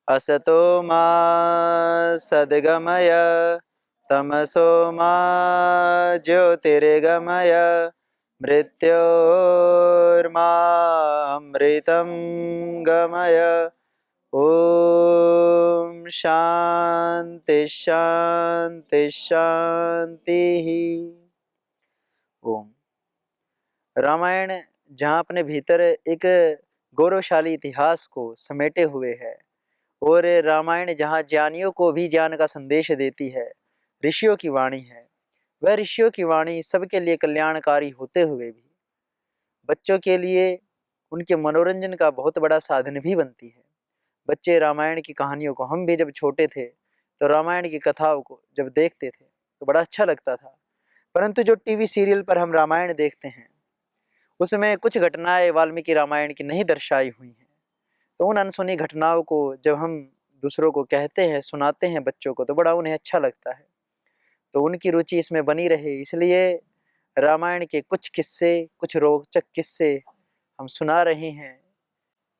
असतो मा सद्गमय तमसो मा ज्योतिर्गमय मृत्योर्मामृतं गमय। ओम शांति शांति शांति। ओम। रामायण जहाँ अपने भीतर एक गौरवशाली इतिहास को समेटे हुए है और रामायण जहाँ ज्ञानियों को भी ज्ञान का संदेश देती है, ऋषियों की वाणी है, वह ऋषियों की वाणी सबके लिए कल्याणकारी होते हुए भी बच्चों के लिए उनके मनोरंजन का बहुत बड़ा साधन भी बनती है। बच्चे रामायण की कहानियों को, हम भी जब छोटे थे तो रामायण की कथाओं को जब देखते थे तो बड़ा अच्छा लगता था, परंतु जो टीवी सीरियल पर हम रामायण देखते हैं उसमें कुछ घटनाएं वाल्मीकि रामायण की नहीं दर्शाई हुई हैं। तो उन अनसुनी घटनाओं को जब हम दूसरों को कहते हैं, सुनाते हैं बच्चों को, तो बड़ा उन्हें अच्छा लगता है। तो उनकी रुचि इसमें बनी रहे, इसलिए रामायण के कुछ किस्से, कुछ रोचक किस्से हम सुना रहे हैं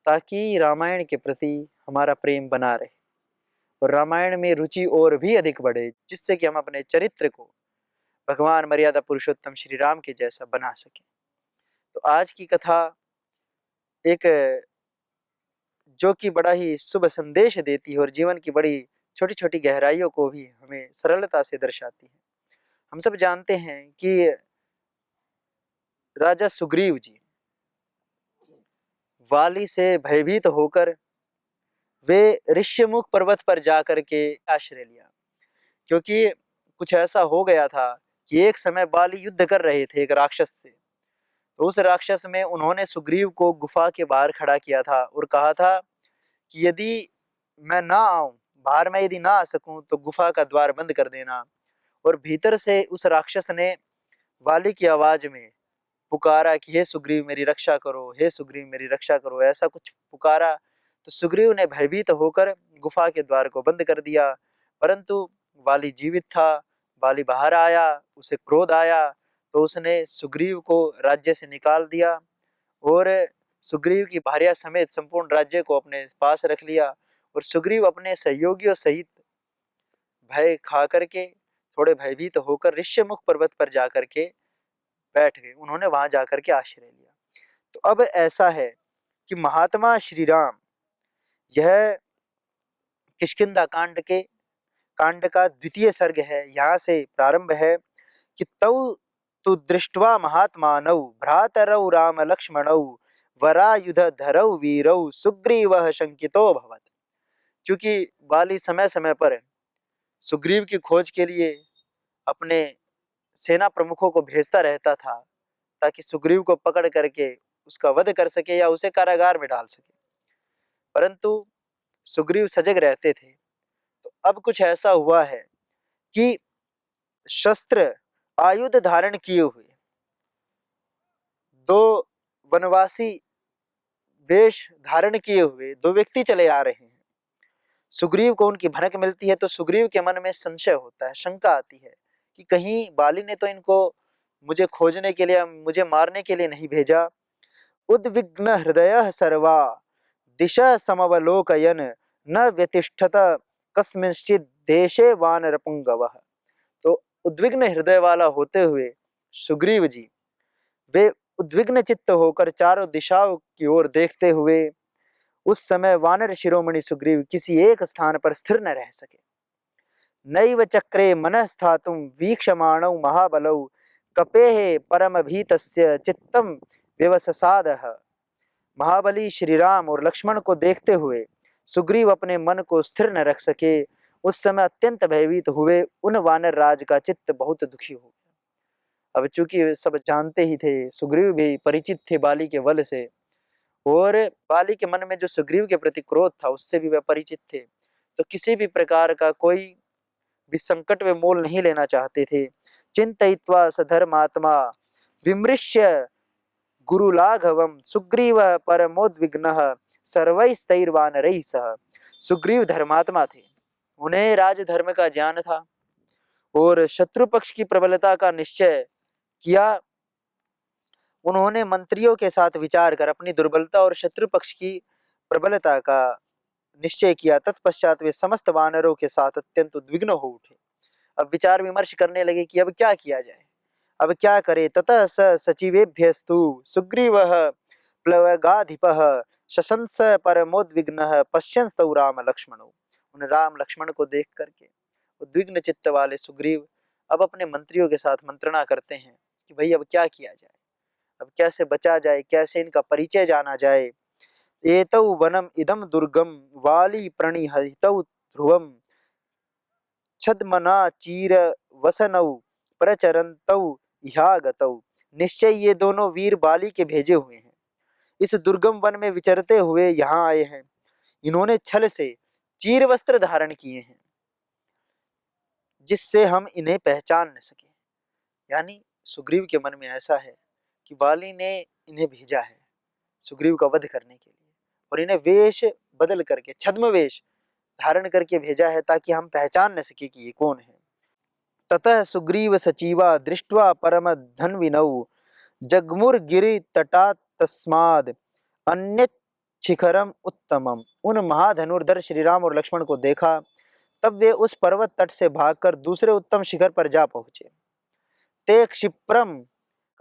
ताकि रामायण के प्रति हमारा प्रेम बना रहे और रामायण में रुचि और भी अधिक बढ़े, जिससे कि हम अपने चरित्र को भगवान मर्यादा पुरुषोत्तम श्री राम के जैसा बना सकें। तो आज की कथा एक जो कि बड़ा ही शुभ संदेश देती है और जीवन की बड़ी छोटी छोटी गहराइयों को भी हमें सरलता से दर्शाती है। हम सब जानते हैं कि राजा सुग्रीव जी वाली से भयभीत होकर वे ऋष्यमुख पर्वत पर जाकर के आश्रय लिया, क्योंकि कुछ ऐसा हो गया था कि एक समय बाली युद्ध कर रहे थे एक राक्षस से। तो उस राक्षस में उन्होंने सुग्रीव को गुफा के बाहर खड़ा किया था और कहा था कि यदि मैं ना आऊं, बाहर में यदि ना आ सकूं तो गुफा का द्वार बंद कर देना। और भीतर से उस राक्षस ने वाली की आवाज में पुकारा कि हे सुग्रीव मेरी रक्षा करो, हे सुग्रीव मेरी रक्षा करो, ऐसा कुछ पुकारा। तो सुग्रीव ने भयभीत होकर गुफा के द्वार को बंद कर दिया, परंतु वाली जीवित था। वाली बाहर आया, उसे क्रोध आया, तो उसने सुग्रीव को राज्य से निकाल दिया और सुग्रीव की भार्या समेत संपूर्ण राज्य को अपने पास रख लिया। और सुग्रीव अपने सहयोगियों सहित भय खा करके, थोड़े भयभीत होकर ऋष्यमुख पर्वत पर जाकर के बैठ गए। उन्होंने वहां जाकर के आश्रय लिया। तो अब ऐसा है कि महात्मा श्री राम, यह किष्किंधा कांड का द्वितीय सर्ग है। यहाँ से प्रारंभ है कि तौ तु दृष्ट्वा महात्मानौ भ्रातरौ राम लक्ष्मणौ वरायुध धरौ वीरौ सुग्रीवः शंकितो भवत्। चूंकि बाली समय समय पर सुग्रीव की खोज के लिए अपने सेना प्रमुखों को भेजता रहता था ताकि सुग्रीव को पकड़ करके उसका वध कर सके या उसे कारागार में डाल सके, परंतु सुग्रीव सजग रहते थे। तो अब कुछ ऐसा हुआ है कि शस्त्र आयुध धारण किए हुए दो वनवासी वेश धारण किए हुए दो व्यक्ति चले आ रहे हैं। सुग्रीव को उनकी भनक मिलती है तो सुग्रीव के मन में संशय होता है, शंका आती है कि कहीं बाली ने तो इनको मुझे खोजने के लिए, मुझे मारने के लिए नहीं भेजा। उद्विग्न हृदय सर्वा दिशा समवलोकयन न व्यतिष्ठत कस्मिंश्चित् देशे वानरपुंगवः। तो उद्विग्न हृदय वाला होते हुए सुग्रीव जी वे उद्विग्न चित्त होकर चारों दिशाओं की ओर देखते हुए उस समय वानर शिरोमणि सुग्रीव किसी एक स्थान पर स्थिर न रह सके। नैव चक्रे मनः स्थातुं वीक्षमाणौ महाबलौ कपेः परमभीतस्य चित्तं व्यवससादः। महाबली श्री राम और लक्ष्मण को देखते हुए सुग्रीव अपने मन को स्थिर न रख सके। उस समय अत्यंत भयभीत हुए उन वानर राज का चित्त बहुत दुखी हो गया। अब चूंकि सब जानते ही थे, सुग्रीव भी परिचित थे बाली के बल से, और बाली के मन में जो सुग्रीव के प्रति क्रोध था उससे भी वह परिचित थे, तो किसी भी प्रकार का कोई भी संकट वे मोल नहीं लेना चाहते थे। चिंतयित्वा स धर्मात्मा विमृश्य गुरुलाघवम सुग्रीव परमोद्विग्नः सर्वैस्तैर्वानरैः सह। सुग्रीव धर्मात्मा थे, उन्हें राजधर्म का ज्ञान था और शत्रु पक्ष की प्रबलता का निश्चय किया। उन्होंने मंत्रियों के साथ विचार कर अपनी दुर्बलता और शत्रु पक्ष की प्रबलता का निश्चय किया। तत्पश्चात वे समस्त वानरों के साथ अत्यंत उद्विग्न हो उठे। अब विचार विमर्श करने लगे कि अब क्या किया जाए, अब क्या करे। ततः स सचिवेभ्यस्तु सुग्रीवः प्लवगाधिपः शशंस परमोद्विग्नः पश्यंस्तौ राम लक्ष्मणौ। उन राम लक्ष्मण को देख करके उद्विग्न चित्त वाले सुग्रीव अब अपने मंत्रियों के साथ मंत्रणा करते हैं कि भाई अब क्या किया जाए, अब कैसे बचा जाए, कैसे इनका परिचय जाना जाए। एतौ वनम इदम दुर्गम वाली प्रणिहितौ ध्रुवम छद्मना चीर वसनौ प्रचरन्तौ ह्यागतौ। निश्चय ये दोनों वीर बाली के भेजे हुए हैं, इस दुर्गम वन में विचरते हुए यहाँ आए हैं। इन्होंने छल से चीर वस्त्र धारण किए हैं जिससे हम इन्हें पहचान न सके। यानी सुग्रीव के मन में ऐसा है कि बाली ने इन्हें भेजा है सुग्रीव का वध करने के लिए और इन्हें वेश बदल करके छद्म वेश धारण करके भेजा है ताकि हम पहचान न सके कि ये कौन है। ततः सुग्रीव सचिवा दृष्ट्वा परम धन्विनौ जगमुर्गिरि तटा तस्माद अन्य शिखरम उत्तमम। उन महाधनुर्धर श्री राम और लक्ष्मण को देखा, तब वे उस पर्वत तट से भागकर दूसरे उत्तम शिखर पर जा पहुंचे। ते क्षिप्रम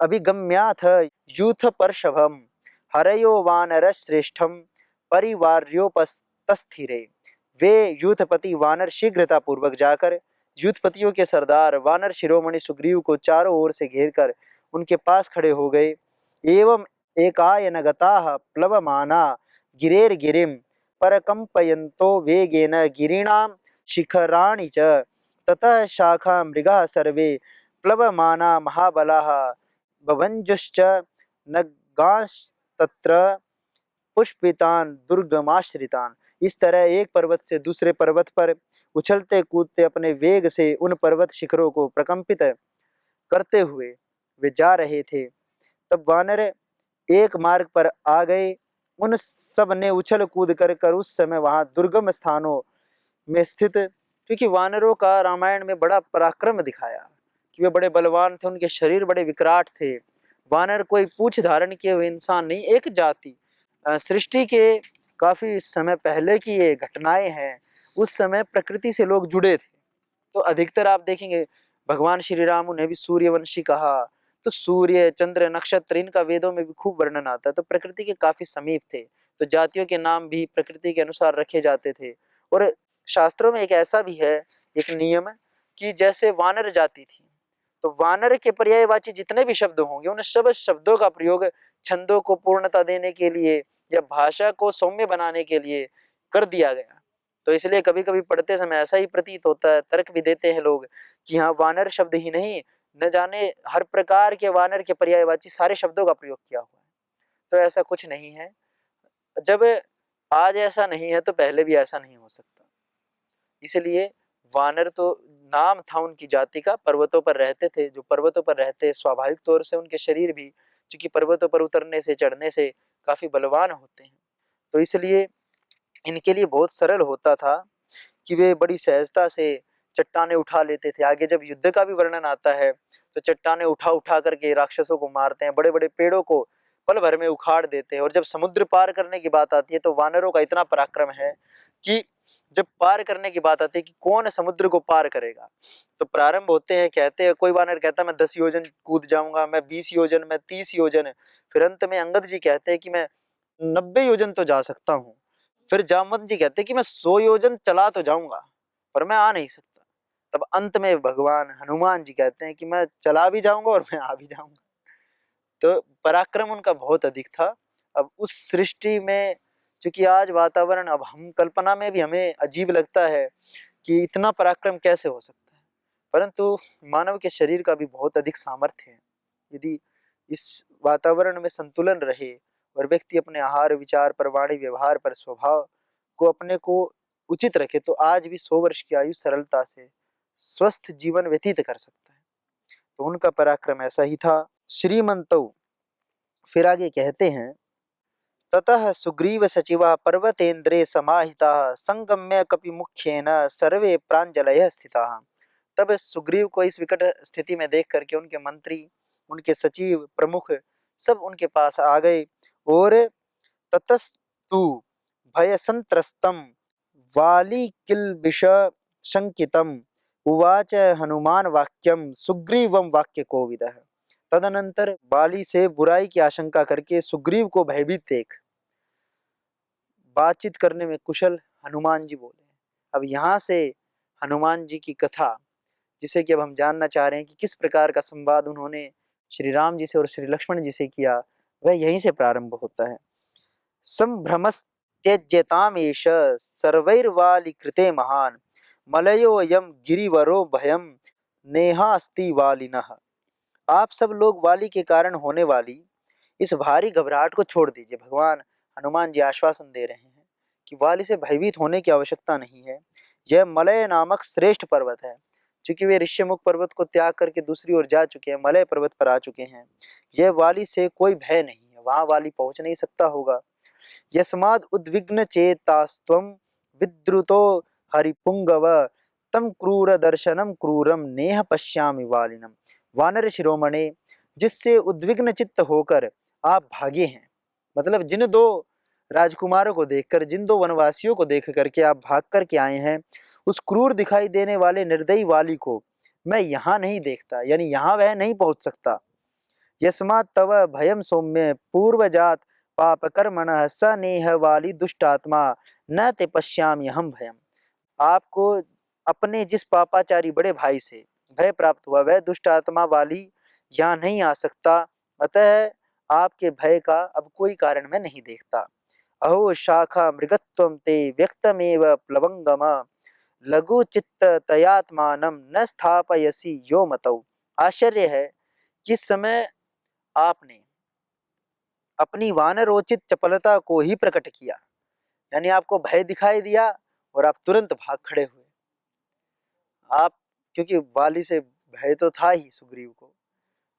अभिगम्याथ यूथ पर्शभम हरयो वानर श्रेष्ठम परिवार्योपस्थिरे। वे यूथपति वानर शीघ्रता पूर्वक जाकर यूथपतियों के सरदार वानर शिरोमणि सुग्रीव को चारों ओर से घेरकर उनके पास खड़े हो गए। एवं एकायनगताः प्लवमाना गिरेर्गिरिं परकंपयन्तो वेगेन गिरीणां शिखराणि च। ततः शाखा मृगाः सर्वे प्लवमाना महाबलाः बभञ्जुश्च नगांस्तत्र पुष्पितान दुर्गमाश्रितान। इस तरह एक पर्वत से दूसरे पर्वत पर उछलते कूदते अपने वेग से उन पर्वत शिखरों को प्रकंपित करते हुए वे जा रहे थे। तब वानर एक मार्ग पर आ गए। उन सब ने उछल कूद कर उस समय वहां दुर्गम स्थानों में स्थित, क्योंकि वानरों का रामायण में बड़ा पराक्रम दिखाया कि वे बड़े बलवान थे, उनके शरीर बड़े विकराट थे। वानर कोई पूंछ धारण किए हुए इंसान नहीं, एक जाति सृष्टि के काफी समय पहले की ये घटनाएं हैं। उस समय प्रकृति से लोग जुड़े थे, तो अधिकतर आप देखेंगे भगवान श्री राम उन्हें भी सूर्यवंशी कहा, तो सूर्य चंद्र नक्षत्र इनका वेदों में भी खूब वर्णन आता है, तो प्रकृति के काफी समीप थे। तो जातियों के नाम भी प्रकृति के अनुसार रखे जाते थे। और शास्त्रों में एक ऐसा भी है एक नियम कि जैसे वानर जाति थी तो वानर के पर्यायवाची जितने भी शब्द होंगे उन सब शब्दों का प्रयोग छंदों को पूर्णता देने के लिए या भाषा को सौम्य बनाने के लिए कर दिया गया। तो इसलिए कभी कभी पढ़ते समय ऐसा ही प्रतीत होता है, तर्क भी देते हैं लोग कि हाँ वानर शब्द ही नहीं, न जाने हर प्रकार के वानर के पर्यायवाची सारे शब्दों का प्रयोग किया हुआ है। तो ऐसा कुछ नहीं है। जब आज ऐसा नहीं है तो पहले भी ऐसा नहीं हो सकता। इसलिए वानर तो नाम था उनकी जाति का, पर्वतों पर रहते थे। जो पर्वतों पर रहते स्वाभाविक तौर से उनके शरीर भी चूंकि पर्वतों पर उतरने से चढ़ने से काफी बलवान होते हैं, तो इसलिए इनके लिए बहुत सरल होता था कि वे बड़ी सहजता से चट्टाने उठा लेते थे। आगे जब युद्ध का भी वर्णन आता है तो चट्टाने उठा उठा करके राक्षसों को मारते हैं, बड़े बड़े पेड़ों को पल भर में उखाड़ देते हैं। और जब समुद्र पार करने की बात आती है तो वानरों का इतना पराक्रम है कि जब पार करने की बात आती है कि कौन समुद्र को पार करेगा, तो प्रारंभ होते हैं, कहते हैं कोई वानर कहता है मैं 10 योजन कूद जाऊंगा, मैं 20 योजन, मैं 30 योजन। फिर अंत में अंगद जी कहते हैं कि मैं 90 योजन तो जा सकता हूँ। फिर जामवंत जी कहते हैं कि मैं 100 योजन चला तो जाऊंगा पर मैं आ नहीं सकता। तब अंत में भगवान हनुमान जी कहते हैं कि मैं चला भी जाऊंगा और मैं आ भी जाऊंगा। तो पराक्रम उनका बहुत अधिक था। अब उस सृष्टि में चूंकि आज वातावरण, अब हम कल्पना में भी हमें अजीब लगता है कि इतना पराक्रम कैसे हो सकता है, परंतु मानव के शरीर का भी बहुत अधिक सामर्थ्य है। यदि इस वातावरण में संतुलन रहे और व्यक्ति अपने आहार विचार पर, वाणी व्यवहार पर, स्वभाव को अपने को उचित रखे तो आज भी 100 वर्ष की आयु सरलता से स्वस्थ जीवन व्यतीत कर सकता है। तो उनका पराक्रम ऐसा ही था। श्रीमन्तौ। फिर आगे कहते हैं, ततः सुग्रीव सचिवा पर्वतेन्द्रे समाहिताः संगम्य कपिमुख्येन सर्वे प्राञ्जलयः स्थिताः। तब सुग्रीव को इस विकट स्थिति में देख करके उनके मंत्री, उनके सचिव, प्रमुख सब उनके पास आ गए। और ततस्तु भय संत्रस्तम वाली किल्बिष शंकितम उवाच हनुमान वाक्यम सुग्रीवम वाक्य कोविदः। तदनंतर बाली से बुराई की आशंका करके सुग्रीव को भयभीत देख बातचीत करने में कुशल हनुमान जी बोले। अब यहाँ से हनुमान जी की कथा, जिसे कि अब हम जानना चाह रहे हैं कि किस प्रकार का संवाद उन्होंने श्री राम जी से और श्री लक्ष्मण जी से किया, वह यहीं से प्रारंभ होता है। संभ्रमस्त्यज्यतामेष सर्वैर्वालिकृते महान मलयोऽयं गिरिवरो भयं नेहास्ति वालिनः। आप सब लोग वाली के कारण होने वाली इस भारी घबराहट को छोड़ दीजिए। भगवान हनुमान जी आश्वासन दे रहे हैं कि वाली से भयभीत होने की आवश्यकता नहीं है। यह मलय नामक श्रेष्ठ पर्वत है। चूंकि वे ऋष्यमुख पर्वत को त्याग करके दूसरी ओर जा चुके हैं, मलय पर्वत पर आ चुके हैं, यह वाली से कोई भय नहीं है, वहां वाली पहुंच नहीं सकता होगा। यस्माद् उद्विग्न चेतास्त्वं विद्रुतो हरिपुंगव तम क्रूर दर्शनम क्रूरम नेह पश्यामि वालिनम। वानर शिरोमणे, जिससे उद्विग्न चित्त होकर आप भागे हैं, मतलब जिन दो राजकुमारों को देखकर, जिन दो वनवासियों को देख करके आप भाग करके आए हैं, उस क्रूर दिखाई देने वाले निर्दयी वाली को मैं यहाँ नहीं देखता, यानी यहाँ वह नहीं पहुंच सकता। यस्मात् तव भयम सौम्य पूर्वजात पाप कर्मणः स नेह वाली दुष्टात्मा न ते पश्यामि हम भयम। आपको अपने जिस पापाचारी बड़े भाई से भय प्राप्त हुआ, वह दुष्ट आत्मा वाली यहाँ नहीं आ सकता, अतः आपके भय का अब कोई कारण मैं नहीं देखता। अहो शाखा मृगत्वं ते व्यक्तमेव प्लवंगम लघु चित्त तयात्मानं न स्थापयसि यो मतौ। आश्चर्य है कि इस समय आपने अपनी वानरोचित चपलता को ही प्रकट किया, यानी आपको भय दिखाई दिया और आप तुरंत भाग खड़े हुए। आप, क्योंकि वाली से भय तो था ही सुग्रीव को,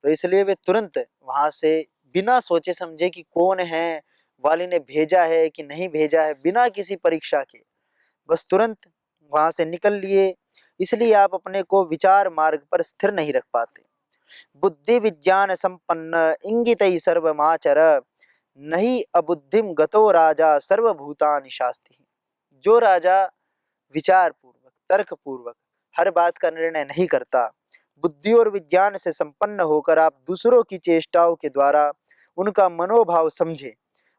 तो इसलिए वे तुरंत वहां से बिना सोचे समझे कि कौन है, वाली ने भेजा है कि नहीं भेजा है, बिना किसी परीक्षा के बस तुरंत वहां से निकल लिए। इसलिए आप अपने को विचार मार्ग पर स्थिर नहीं रख पाते। बुद्धि विज्ञान संपन्न इंगित सर्वमाचर नहीं अबुद्धिम गतो राजा सर्वभूतानि शास्ति। जो राजा विचार पूर्वक, तर्क पूर्वक हर बात का निर्णय नहीं करता, बुद्धि और विज्ञान से संपन्न होकर आप दूसरों की चेष्टाओं के द्वारा उनका मनोभाव समझे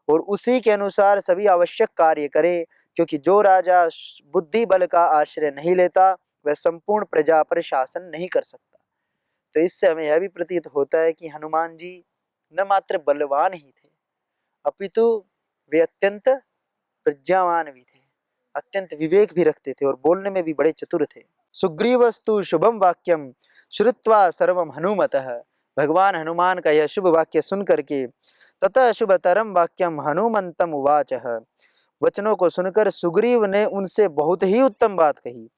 और उसी के अनुसार सभी आवश्यक कार्य करे, क्योंकि जो राजा बुद्धि बल का आश्रय नहीं लेता, वह संपूर्ण प्रजा पर शासन नहीं कर सकता। तो इससे हमें यह भी प्रतीत होता है कि हनुमान जी न मात्र बलवान ही थे, अपितु वे अत्यंत प्रज्ञावान भी थे, अत्यंत विवेक भी रखते थे और बोलने में भी बड़े चतुर थे। सुग्रीवस्तु शुभम वाक्यम श्रुत्वा सर्वम हनुमतः। भगवान हनुमान का यह शुभ वाक्य सुन करके ततः शुभतरम वाक्यम हनुमंतम उवाचः। वचनों को सुनकर सुग्रीव ने उनसे बहुत ही उत्तम बात कही।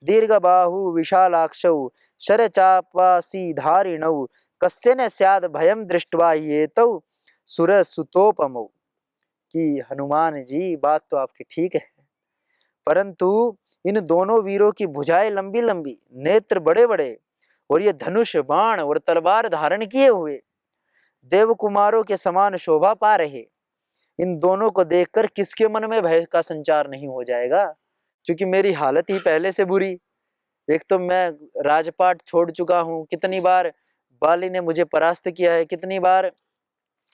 दीर्घ बाहु विशालाक्षौ शरचापासी धारिणौ कस्य न स्याद भयम दृष्ट्वा येतौ सुरसुतोपमौ। कि हनुमान जी, बात तो आपकी ठीक है, परंतु इन दोनों वीरों की भुजाएं लंबी लंबी, नेत्र बड़े बड़े और ये धनुष बाण और तलवार धारण किए हुए देव कुमारों के समान शोभा पा रहे, इन दोनों को देखकर किसके मन में भय का संचार नहीं हो जाएगा। क्योंकि मेरी हालत ही पहले से बुरी, एक तो मैं राजपाट छोड़ चुका हूँ, कितनी बार बाली ने मुझे परास्त किया है, कितनी बार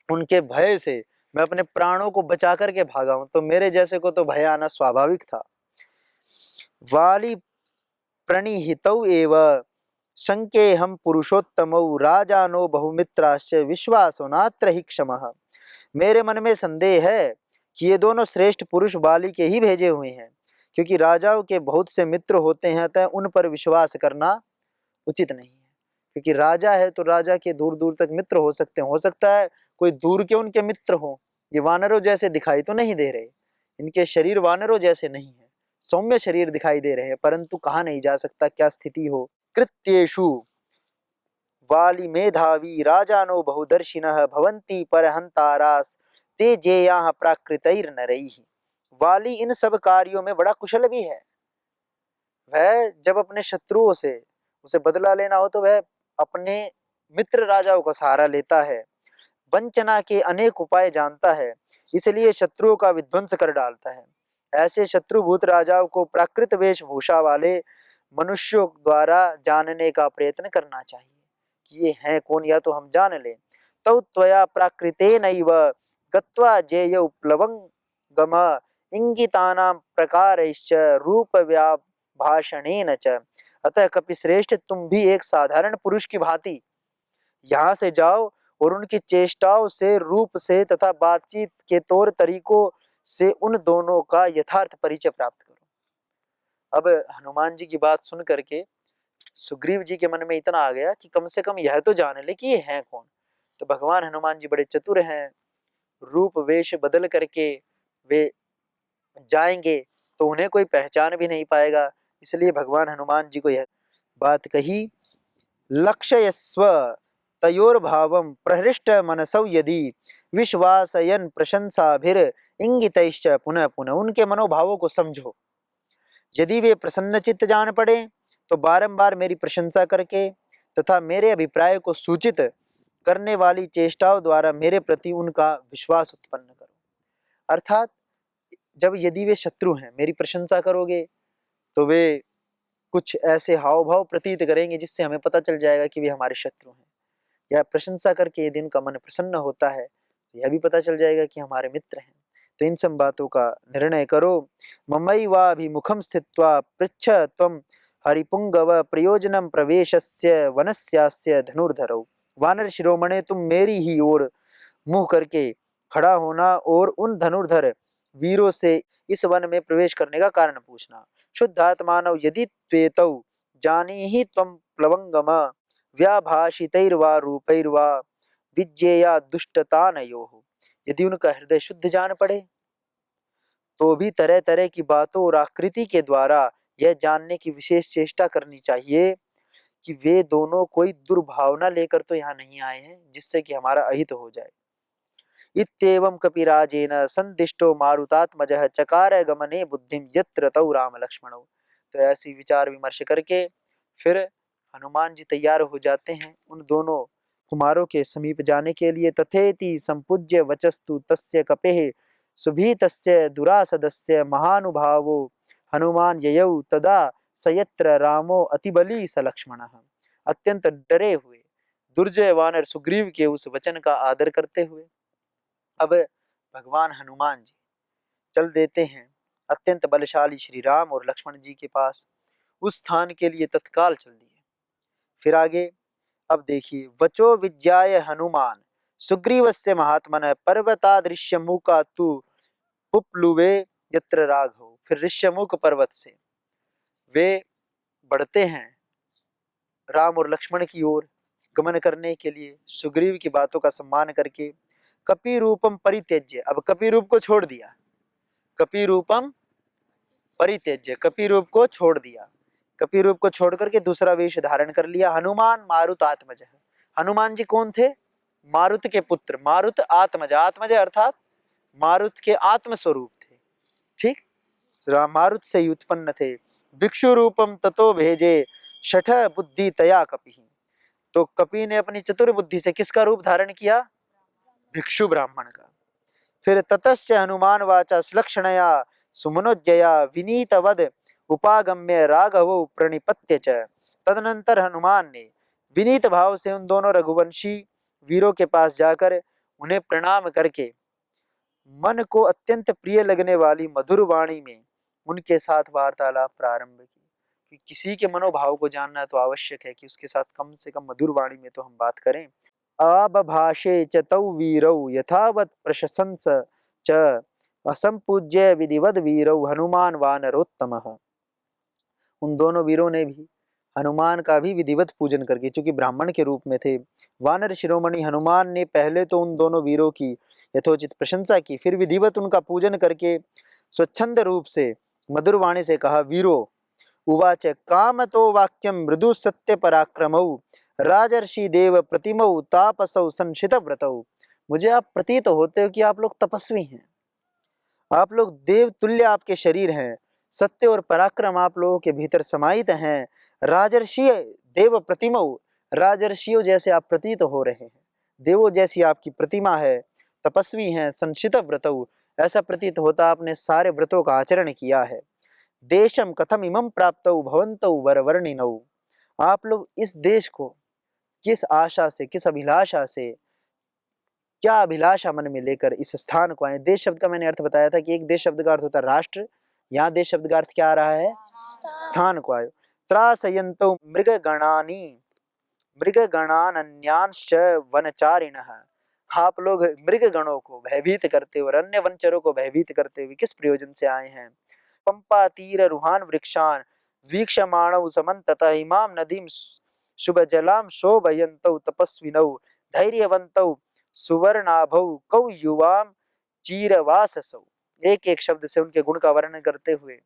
उनके भय से मैं अपने प्राणों को बचा करके भागा हूं, तो मेरे जैसे को तो भय आना स्वाभाविक था। वाली प्रणिहितौ एव शंके हम पुरुषोत्तमौ राजानो बहुमित्राश्च विश्वासो नात्र हि क्षमः। मेरे मन में संदेह है कि ये दोनों श्रेष्ठ पुरुष बाली के ही भेजे हुए हैं, क्योंकि राजाओं के बहुत से मित्र होते हैं, अतः उन पर विश्वास करना उचित नहीं है। क्योंकि राजा है तो राजा के दूर दूर तक मित्र हो सकते हैं, हो सकता है कोई दूर के उनके मित्र हो। ये वानरों जैसे दिखाई तो नहीं दे रहे, इनके शरीर वानरों जैसे नहीं है, सौम्य शरीर दिखाई दे रहे हैं, परंतु कहा नहीं जा सकता क्या स्थिति हो। कृत्येषु वाली मेधावी राजानो बहुदर्शिनः भवन्ति परहंतारास ते जेयाः प्राकृतैर्नरैः। वाली इन सब कार्यों में बड़ा कुशल भी है। वह जब अपने शत्रुओं से उसे बदला लेना हो तो वह अपने मित्र राजाओं का सहारा लेता है। वंचना के अनेक उपाय जानता है, इसलिए शत्रुओं का विध्वंस कर डालता है। ऐसे शत्रुभूत राजाओं को प्राकृत वेशभूषा वाले मनुष्यों द्वारा जानने का प्रयत्न करना चाहिए कि ये हैं कौन, या तो हम जान लें। तौ त्वया प्राकृतेनैव गत्वा जेयौ प्लवंगम इंगितानां प्रकारैश्च रूपव्याभाषणेन च। अतः कपिश्रेष्ठ, तुम भी एक साधारण पुरुष की भांति यहाँ से जाओ और उनकी चेष्टाओं से, रूप से तथा बातचीत के तौर तरीकों से उन दोनों का यथार्थ परिचय प्राप्त करो। अब हनुमान जी की बात सुन करके सुग्रीव जी के मन में इतना आ गया कि कम से कम यह तो जान ले कि ये हैं कौन। तो भगवान हनुमान जी बड़े चतुर हैं, रूप वेश बदल करके वे जाएंगे तो उन्हें कोई पहचान भी नहीं पाएगा। इसलिए भगवान हनुमान जी को यह बात कही, लक्षयस्व तयोर्भावं प्रहृष्ट मनसौ यदि विश्वासयन् प्रशंसाभिर इंगितैश्च पुनः पुनः। उनके मनोभावों को समझो, यदि वे प्रसन्नचित्त जान पड़े तो बारंबार मेरी प्रशंसा करके तथा मेरे अभिप्राय को सूचित करने वाली चेष्टाओं द्वारा मेरे प्रति उनका विश्वास उत्पन्न करो। अर्थात जब यदि वे शत्रु हैं, मेरी प्रशंसा करोगे तो वे कुछ ऐसे हाव भाव प्रतीत करेंगे जिससे हमें पता चल जाएगा कि वे हमारे शत्रु हैं। या प्रशंसा करके यदि उनका मन प्रसन्न होता है तो यह भी पता चल जाएगा कि हमारे मित्र हैं। तो इन सब बातों का निर्णय करो। ममैवाभिमुखं स्थित्वा पृच्छ त्वं हरिपुंगव प्रयोजनं प्रवेशस्य वनस्यास्य धनुर्धरौ। वानर शिरोमणे, तुम मेरी ही ओर मुंह करके खड़ा होना और उन धनुर्धर वीरों से इस वन में प्रवेश करने का कारण पूछना। शुद्धात्मानौ यदि त्वेतौ जानीहि त्वं प्लवंगम व्याभाषितैर्वा रूपैर्वा विज्ञेया दुष्टतानयोः। यदि उनका हृदय शुद्ध जान पड़े तो भी तरह तरह की बातों और आकृति के द्वारा यह जानने की विशेष चेष्टा करनी चाहिए कि वे दोनों कोई दुर्भावना लेकर तो यहाँ नहीं आए हैं जिससे कि हमारा अहित हो जाए। इत्येवं कपिराजेन संदिष्टो मारुतात्मजः चकार गमने बुद्धिम यत्र तौ राम लक्ष्मणौ। तो ऐसी विचार विमर्श करके फिर हनुमान जी तैयार हो जाते हैं उन दोनों कुमारों के समीप जाने के लिए। तथेति संपूज्य वचस्तु तस्य कपेः सुभीतस्य दुरासदस्य महानुभावो हनुमान ययौ तदा सयत्र रामो अतिबली स लक्ष्मणः। अत्यंत डरे हुए दुर्जय वानर सुग्रीव के उस वचन का आदर करते हुए अब भगवान हनुमान जी चल देते हैं अत्यंत बलशाली श्री राम और लक्ष्मण जी के पास। उस स्थान के लिए तत्काल चल दिए। फिर आगे अब देखिए, वचो विज्ञाय हनुमान सुग्रीवस्य महात्मनः पर्वतादृश्यमुका तु पुप्लुवे यत्र राघव। फिर ऋष्यमुख पर्वत से वे बढ़ते हैं राम और लक्ष्मण की ओर गमन करने के लिए, सुग्रीव की बातों का सम्मान करके। कपि रूपम परित्यज्य, अब कपि रूप को छोड़ दिया, कपि रूपम परित्यज्य, कपि रूप को छोड़ दिया, कपि रूप को छोड़ करके दूसरा वेश धारण कर लिया। हनुमान मारुत आत्मज। हनुमान जी कौन थे? मारुत के पुत्र, मारुत आत्मज। आत्मज अर्थात मारुत के आत्म स्वरूप थे। ठीक, मारुत से ही उत्पन्न थे। भिक्षु रूपम ततो भेजे शठ बुद्धि तया कपि। तो कपि ने अपनी चतुर बुद्धि से किसका रूप धारण किया? भिक्षु ब्राह्मण का। फिर ततश्च हनुमान वाचा श्लक्षणया सुमनोज्जया विनीतवद उपागम्य राघवो प्रणिपत्य च। तदनंतर हनुमान ने विनीत भाव से उन दोनों रघुवंशी वीरों के पास जाकर उन्हें प्रणाम करके मन को अत्यंत प्रिय लगने वाली मधुर वाणी में उनके साथ वार्तालाप प्रारंभ की। कि किसी के मनोभाव को जानना तो आवश्यक है कि उसके साथ कम से कम मधुर वाणी में तो हम बात करें। आबभाषे च तौ वीरौ यथावत् प्रशंस च असंपूज्य विधिवद वीरौ हनुमान वानरोत्तमः। उन दोनों वीरों ने भी हनुमान का भी विधिवत पूजन करके, चूंकि ब्राह्मण के रूप में थे, वानर शिरोमणि हनुमान ने पहले तो उन दोनों वीरों की यथोचित प्रशंसा की, फिर विधिवत उनका पूजन करके स्वच्छंद रूप से मधुर वाणी से कहा, वीरो उवाच काम तो वाक्यम मृदु सत्य पराक्रमौ राजर्षि देव प्रतिमौ तापसौ संशित व्रतौ। मुझे आप प्रतीत होते हो कि आप लोग तपस्वी हैं, आप लोग देव तुल्य आपके शरीर हैं, सत्य और पराक्रम आप लोगों के भीतर समाहित हैं। राजर्षि देव प्रतिमौ, राजर्षियों जैसे आप प्रतीत हो रहे हैं, देवों जैसी आपकी प्रतिमा है, तपस्वी हैं, संशित व्रतौ, ऐसा प्रतीत होता आपने सारे व्रतों का आचरण किया है। देशम कथम इमं प्राप्तौ भवन्तौ वरवर्णिनौ, आप लोग इस देश को किस आशा से, किस अभिलाषा से, क्या अभिलाषा मन में लेकर इस स्थान को आए। देश शब्द का मैंने अर्थ बताया था कि एक देश शब्द का अर्थ होता है राष्ट्र, यहाँ देश शब्द का अर्थ क्या आ रहा है, स्थान को आयो। त्रासयन्तो मृगगणानि मृगगणानन्यांश्च वनचारिणः, आप लोग मृग गणों को भयभीत करते हुए और अन्य वनचरों को भयभीत करते हुए किस प्रयोजन से आए हैं। पंपा तीर रुहान वृक्षान वीक्षमाणौ समन्ततः इमां नदीं शुभ जलां शोभयन्तौ तपस्विनौ धैर्यवन्तौ सुवर्णाभौ कौ युवां चीरवाससौ। एक एक शब्द से उनके गुण का वर्णन करते हुए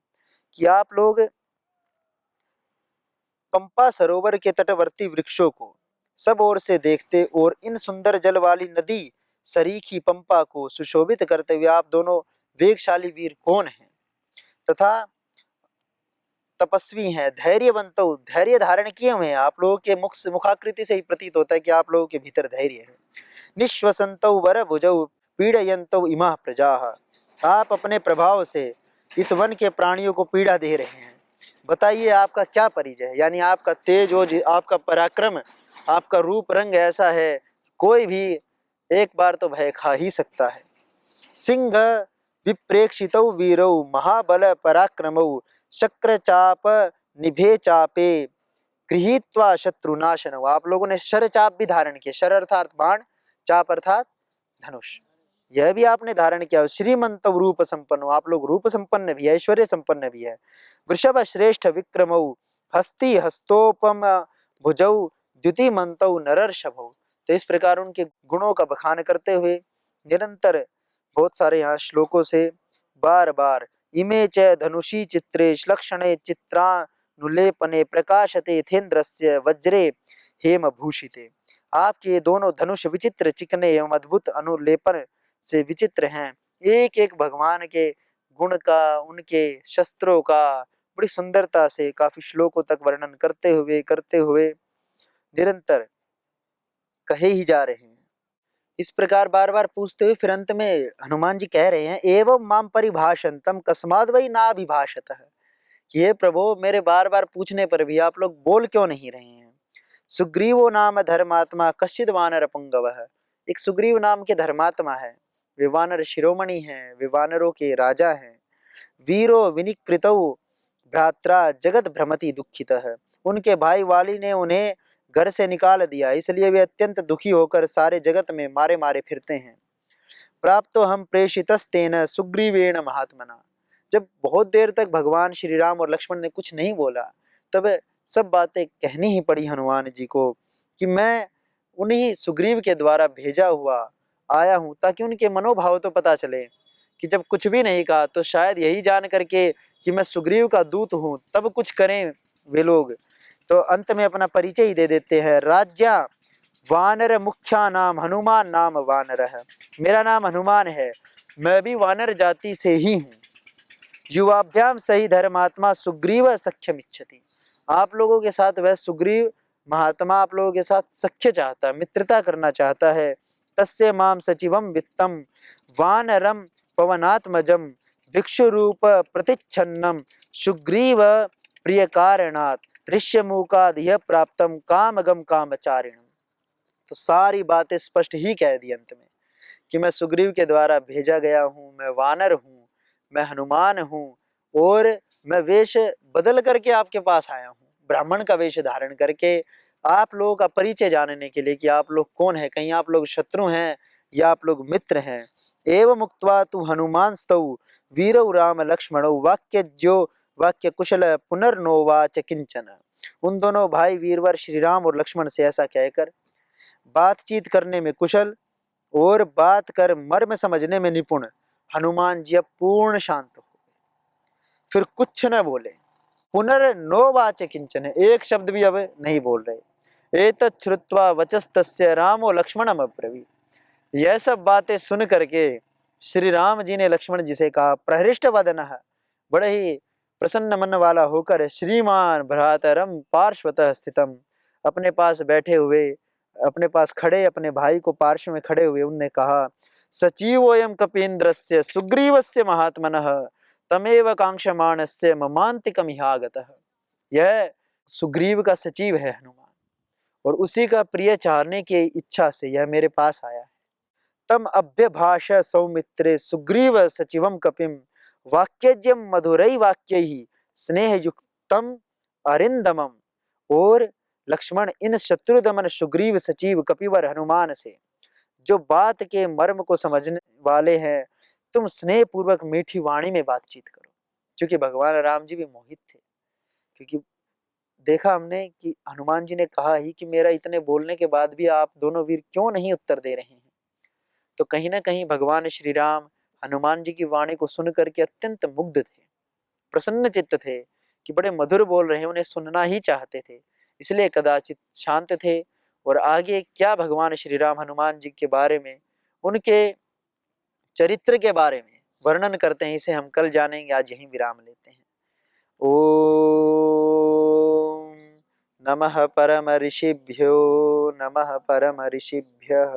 कि आप लोग पंपा सरोवर के तटवर्ती वृक्षों को सब ओर से देखते और इन सुंदर जल वाली नदी सरीखी पंपा को सुशोभित करते हुए आप दोनों वेगशाली वीर कौन हैं तथा तपस्वी हैं, धैर्यवंतो, धैर्य धारण किए हुए हैं। आप लोगों के मुख से, मुखाकृति से ही प्रतीत होता है कि आप लोगों के भीतर धैर्य है। निश्वसंतौ वर भुजौ पीड़यन्तौ इमाः प्रजाः, आप अपने प्रभाव से इस वन के प्राणियों को पीड़ा दे रहे हैं। बताइए आपका क्या परिचय है, यानी आपका तेज और आपका पराक्रम, आपका रूप रंग ऐसा है कोई भी एक बार तो भय खा ही सकता है। सिंह विप्रेक्षितौ वीरौ महाबल पराक्रमौ शक्रचाप निभे चापे गृहीत्वा शत्रुनाशनौ, आप लोगों ने शर चाप भी धारण किया, शर अर्थात बाण, चाप अर्थात धनुष, यह भी आपने धारण किया। श्रीमंत रूप संपन्न, आप लोग रूप संपन्न भी है, ऐश्वर्य संपन्न भी है। वृषभ श्रेष्ठ विक्रमौ हस्ति हस्तोपम भुजौ द्युतिमन्तौ नरर्षभौ, तो इस प्रकार उनके गुणों का बखान करते हुए निरंतर बहुत सारे यहाँ श्लोकों से बार बार इमे च धनुषी चित्रे श्लक्षणे चित्रानुलेपने प्रकाशते थेन्द्रस्य वज्रे हेम भूषिते, आपके दोनों धनुष विचित्र चिकने एवं अद्भुत अनुलेपन से विचित्र हैं। एक एक भगवान के गुण का, उनके शस्त्रों का बड़ी सुंदरता से काफी श्लोकों तक वर्णन करते हुए निरंतर कहे ही जा रहे हैं। इस प्रकार बार बार पूछते हुए फिर अंत में हनुमान जी कह रहे हैं एवं माम परिभाषन्तम कस्माद् वै नाभिभाषतः, ये प्रभु मेरे बार बार पूछने पर भी आप लोग बोल क्यों नहीं रहे हैं। सुग्रीवो नाम धर्मात्मा कश्चिद वानर पुंगवः, एक सुग्रीव नाम के धर्मात्मा है, वे वानर शिरोमणि हैं, वे वानरों के राजा हैं। वीरो विनिकृतौ भ्रात्रा जगत भ्रमति दुखितः, उनके भाई वाली ने उन्हें घर से निकाल दिया, इसलिए वे अत्यंत दुखी होकर सारे जगत में मारे मारे फिरते हैं। प्राप्तो हम प्रेषितस्तेन सुग्रीवेण महात्मना, जब बहुत देर तक भगवान श्री राम और लक्ष्मण ने कुछ नहीं बोला तब सब बातें कहनी ही पड़ी हनुमान जी को कि मैं उन्हीं सुग्रीव के द्वारा भेजा हुआ आया हूँ, ताकि उनके मनोभाव तो पता चले कि जब कुछ भी नहीं कहा तो शायद यही जान करके कि मैं सुग्रीव का दूत हूँ तब कुछ करें वे लोग। तो अंत में अपना परिचय ही दे देते हैं। राज्या वानर मुख्या नाम हनुमान नाम वानर है, मेरा नाम हनुमान है, मैं भी वानर जाति से ही हूँ। युवाभ्याम सही धर्मात्मा सुग्रीव सख्यम इच्छति, आप लोगों के साथ वह सुग्रीव महात्मा आप लोगों के साथ सख्य चाहता है, मित्रता करना चाहता है। तस्य माम सचिवम वित्तम वानरम पवनात्मजम भिक्षु रूप प्रतिच्छन्नम सुग्रीव प्रिय कारणात् ऋष्यमूकाद यह प्राप्तम कामगम कामचारिणम, तो सारी बातें स्पष्ट ही कह दी अंत में कि मैं सुग्रीव के द्वारा भेजा गया हूँ, मैं वानर हूँ, मैं हनुमान हूँ और मैं वेश बदल करके आपके पास आया हूँ, ब्राह्मण का वेश धारण करके आप लोगों का परिचय जानने के लिए कि आप लोग कौन है, कहीं आप लोग शत्रु हैं या आप लोग मित्र हैं। एवं मुक्त्वा तु हनुमानस्तौ वीरौ राम लक्ष्मणौ वाक्य कुशल पुनर्नोवाच किंचन, उन दोनों भाई वीरवर श्री राम और लक्ष्मण से ऐसा कहकर बातचीत करने में कुशल और बात कर मर्म समझने में निपुण हनुमान जी अब पूर्ण शांत हो, फिर कुछ न बोले। पुनर्नोवाच किंचन, एक शब्द भी अब नहीं बोल रहे। एतत् श्रुत्वा वचस्तस्य रामो लक्ष्मणम अब्रवीत्। यह सब बातें सुन करके श्री राम जी ने लक्ष्मण जी से कहा, प्रहृष्ट वदनः, बड़े ही प्रसन्न मन वाला होकर, श्रीमान भ्रातरम पार्श्वतः स्थितम, अपने पास बैठे हुए, अपने पास खड़े अपने भाई को पार्श्व में खड़े हुए उनने कहा, सचिवोयम कपीन्द्रस्य सुग्रीवस्य महात्मनः तमेव कांक्षमाणस्य ममांतिकम ह्यागतः। यह सुग्रीव का सचिव है हनुमान, और उसी का प्रिय चाहने की इच्छा से यह मेरे पास आया है। तम अभ्यभाष सौमित्रे सुग्रीव सचिवम कपिम वाक्यज्यम मधुरई वाक्यैहि स्नेह युक्तम अरिंदमम। और लक्ष्मण, इन शत्रुदमन सुग्रीव सचिव कपिवर हनुमान से जो बात के मर्म को समझने वाले हैं, तुम स्नेह पूर्वक मीठी वाणी में बातचीत करो। क्योंकि भगवान राम जी भी मोहित थे, क्योंकि देखा हमने कि हनुमान जी ने कहा ही कि मेरा इतने बोलने के बाद भी आप दोनों वीर क्यों नहीं उत्तर दे रहे हैं। तो कहीं ना कहीं भगवान श्री राम हनुमान जी की वाणी को सुन करके अत्यंत मुग्ध थे, प्रसन्न चित्त थे, कि बड़े मधुर बोल रहे हैं, उन्हें सुनना ही चाहते थे, इसलिए कदाचित शांत थे। और आगे क्या भगवान श्री राम हनुमान जी के बारे में, उनके चरित्र के बारे में वर्णन करते हैं, इसे हम कल जानेंगे। आज यहीं विराम लेते हैं। ओम नमः परम ऋषिभ्यो, नमः परम ऋषिभ्यः।